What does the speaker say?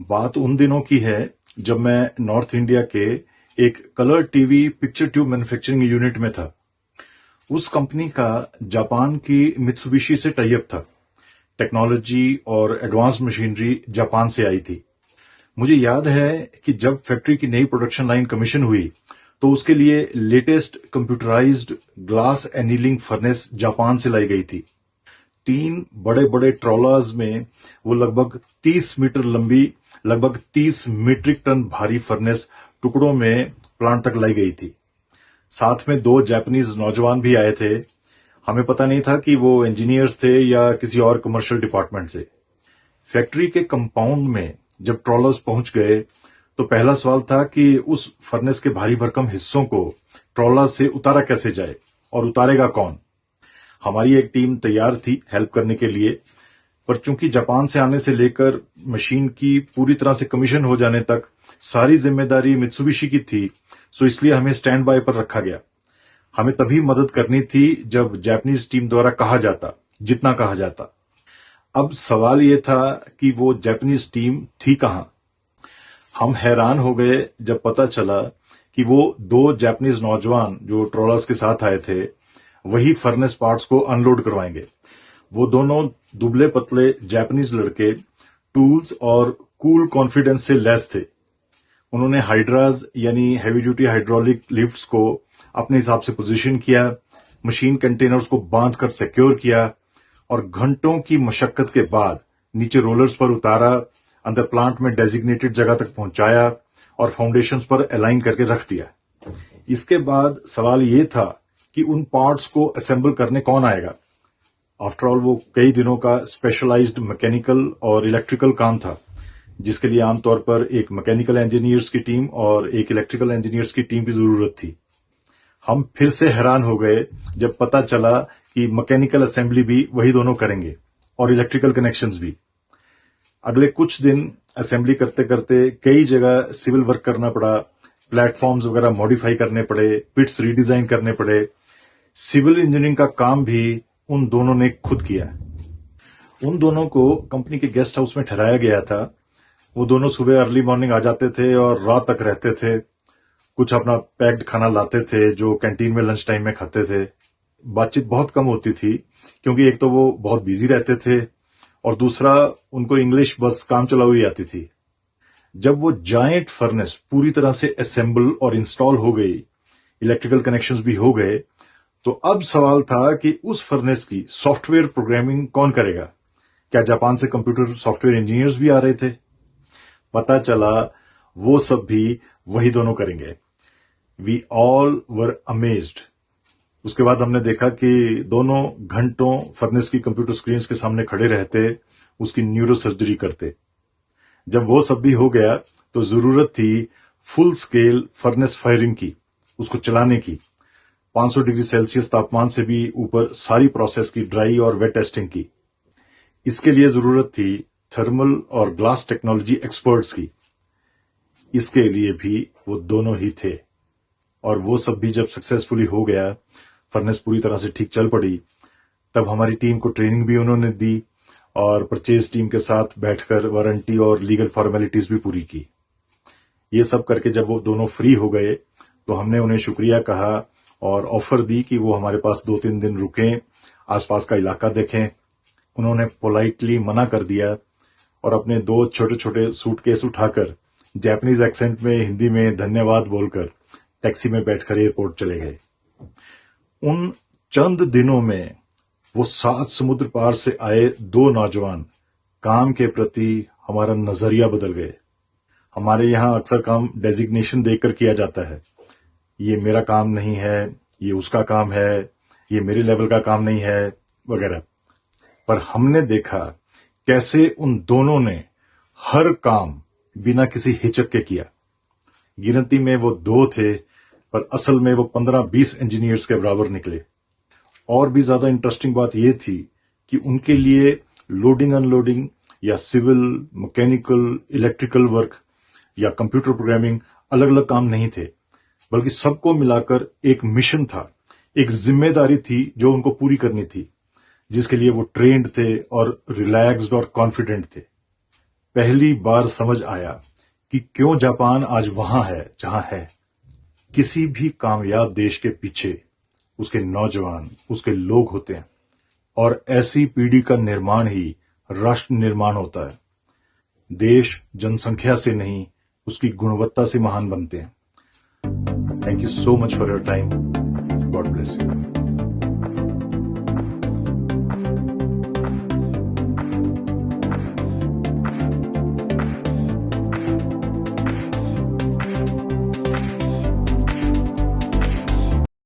बात उन दिनों की है जब मैं नॉर्थ इंडिया के एक colour TV picture tube manufacturing unit में था। उस कंपनी का जापान की मित्सुबिशी से टाई अप था। टेक्नोलॉजी और एडवांस मशीनरी जापान से आई थी। मुझे याद है कि जब फैक्ट्री की नई प्रोडक्शन लाइन कमीशन हुई तो उसके लिए latest computerised glass annealing furnace Japan से लाई गई थी। 3 बड़े-बड़े ट्रॉलर्स में वो लगभग 30 मीटर लंबी, लगभग 30 मीट्रिक टन भारी फर्नेस टुकड़ों में प्लांट तक लाई गई थी। साथ में 2 जापानीज नौजवान भी आए थे। हमें पता नहीं था कि वो इंजीनियर्स थे या किसी और कमर्शियल डिपार्टमेंट से। फैक्ट्री के कंपाउंड में जब ट्रॉलर्स पहुंच गए तो पहला सवाल था कि उस फर्नेस के भारी भरकम हिस्सों को ट्रॉलर से उतारा कैसे जाए और उतारेगा कौन। हमारी एक टीम तैयार थी हेल्प करने के लिए, पर चूंकि जापान से आने से लेकर मशीन की पूरी तरह से कमीशन हो जाने तक सारी जिम्मेदारी मित्सुबिशी की थी, सो इसलिए हमें स्टैंड बाय पर रखा गया। हमें तभी मदद करनी थी जब जापानीज टीम द्वारा कहा जाता, जितना कहा जाता। अब सवाल ये था कि वो जापानीज टीम थी कहां। हम हैरान हो गए जब पता चला कि वो 2 जापानीज नौजवान जो ट्रॉलर्स के साथ आए थे, वही फर्नेस पार्ट्स को अनलोड करवाएंगे। वो दोनों दुबले पतले जापानीज लड़के टूल्स और कूल कॉन्फिडेंस से लैस थे। उन्होंने हाइड्राज यानी हेवी ड्यूटी हाइड्रोलिक लिफ्ट्स को अपने हिसाब से पोजीशन किया, मशीन कंटेनर्स को बांधकर सिक्योर किया और घंटों की मशक्कत के बाद नीचे रोलर्स पर उतारा, अंदर प्लांट में डेजिग्नेटेड जगह तक पहुंचाया और फाउंडेशंस पर अलाइन करके रख दिया। इसके बाद सवाल ये था कि उन पार्ट्स को असेंबल करने कौन आएगा। आफ्टर ऑल वो कई दिनों का स्पेशलाइज्ड मैकेनिकल और इलेक्ट्रिकल काम था, जिसके लिए आमतौर पर एक मैकेनिकल इंजीनियर्स की टीम और एक इलेक्ट्रिकल इंजीनियर्स की टीम की जरूरत थी। हम फिर से हैरान हो गए जब पता चला कि मैकेनिकल असेंबली भी वही दोनों करेंगे और इलेक्ट्रिकल कनेक्शंस भी। अगले कुछ दिन असेंबली करते करते कई जगह सिविल वर्क करना पड़ा, प्लेटफॉर्म्स वगैरह मॉडिफाई करने पड़े, पिट्स रीडिजाइन करने पड़े। सिविल इंजीनियरिंग का काम भी उन दोनों ने खुद किया। उन दोनों को कंपनी के गेस्ट हाउस में ठहराया गया था। वो दोनों सुबह अर्ली मॉर्निंग आ जाते थे और रात तक रहते थे। कुछ अपना पैक्ड खाना लाते थे जो कैंटीन में लंच टाइम में खाते थे। बातचीत बहुत कम होती थी क्योंकि एक तो वो बहुत बिजी रहते थे और दूसरा उनको इंग्लिश बस काम चलाऊ ही आती थी। जब वो जायंट फर्नेस पूरी तरह से असेंबल और इंस्टॉल हो गई, इलेक्ट्रिकल कनेक्शंस भी हो गए, तो अब सवाल था कि उस फर्नेस की सॉफ्टवेयर प्रोग्रामिंग कौन करेगा। क्या जापान से कंप्यूटर सॉफ्टवेयर इंजीनियर्स भी आ रहे थे? पता चला वो सब भी वही दोनों करेंगे। We all were amazed. उसके बाद हमने देखा कि दोनों घंटों फर्नेस की कंप्यूटर स्क्रीन के सामने खड़े रहते, उसकी न्यूरो सर्जरी करते। जब वो सब भी हो गया तो जरूरत थी फुल स्केल फर्नेस फायरिंग की, उसको चलाने की। 500 डिग्री सेल्सियस तापमान से भी ऊपर सारी प्रोसेस की ड्राई और वेट टेस्टिंग की। इसके लिए जरूरत थी थर्मल और ग्लास टेक्नोलॉजी एक्सपर्ट्स की। इसके लिए भी वो दोनों ही थे। और वो सब भी जब सक्सेसफुली हो गया, फर्नेस पूरी तरह से ठीक चल पड़ी, तब हमारी टीम को ट्रेनिंग भी उन्होंने दी और परचेज टीम के साथ बैठकर वारंटी और लीगल फॉर्मेलिटीज भी पूरी की। ये सब करके जब वो दोनों फ्री हो गए तो हमने उन्हें शुक्रिया कहा और ऑफर दी कि वो हमारे पास 2-3 दिन रुकें, आसपास का इलाका देखें। उन्होंने पोलाइटली मना कर दिया और अपने 2 छोटे-छोटे सूटकेस उठाकर जापानीज एक्सेंट में हिंदी में धन्यवाद बोलकर टैक्सी में बैठकर एयरपोर्ट चले गए। उन चंद दिनों में वो 7 समुद्र पार से आए 2 नौजवान काम के प्रति हमारा नजरिया बदल गए। हमारे यहाँ अक्सर काम डेजिग्नेशन देकर किया जाता है। ये मेरा काम नहीं है, ये उसका काम है, ये मेरे लेवल का काम नहीं है वगैरह। पर हमने देखा कैसे उन दोनों ने हर काम बिना किसी हिचक के किया। गिनती में वो 2 थे पर असल में वो 15-20 इंजीनियर्स के बराबर निकले। और भी ज्यादा इंटरेस्टिंग बात ये थी कि उनके लिए लोडिंग अनलोडिंग या सिविल, मैकेनिकल, इलेक्ट्रिकल वर्क या कंप्यूटर प्रोग्रामिंग अलग अलग काम नहीं थे, बल्कि सबको मिलाकर एक मिशन था, एक जिम्मेदारी थी जो उनको पूरी करनी थी, जिसके लिए वो ट्रेन्ड थे और रिलैक्स्ड और कॉन्फिडेंट थे। पहली बार समझ आया कि क्यों जापान आज वहां है जहां है। किसी भी कामयाब देश के पीछे उसके नौजवान, उसके लोग होते हैं और ऐसी पीढ़ी का निर्माण ही राष्ट्र निर्माण होता है। देश जनसंख्या से नहीं, उसकी गुणवत्ता से महान बनते हैं। Thank you so much for your time. God bless you.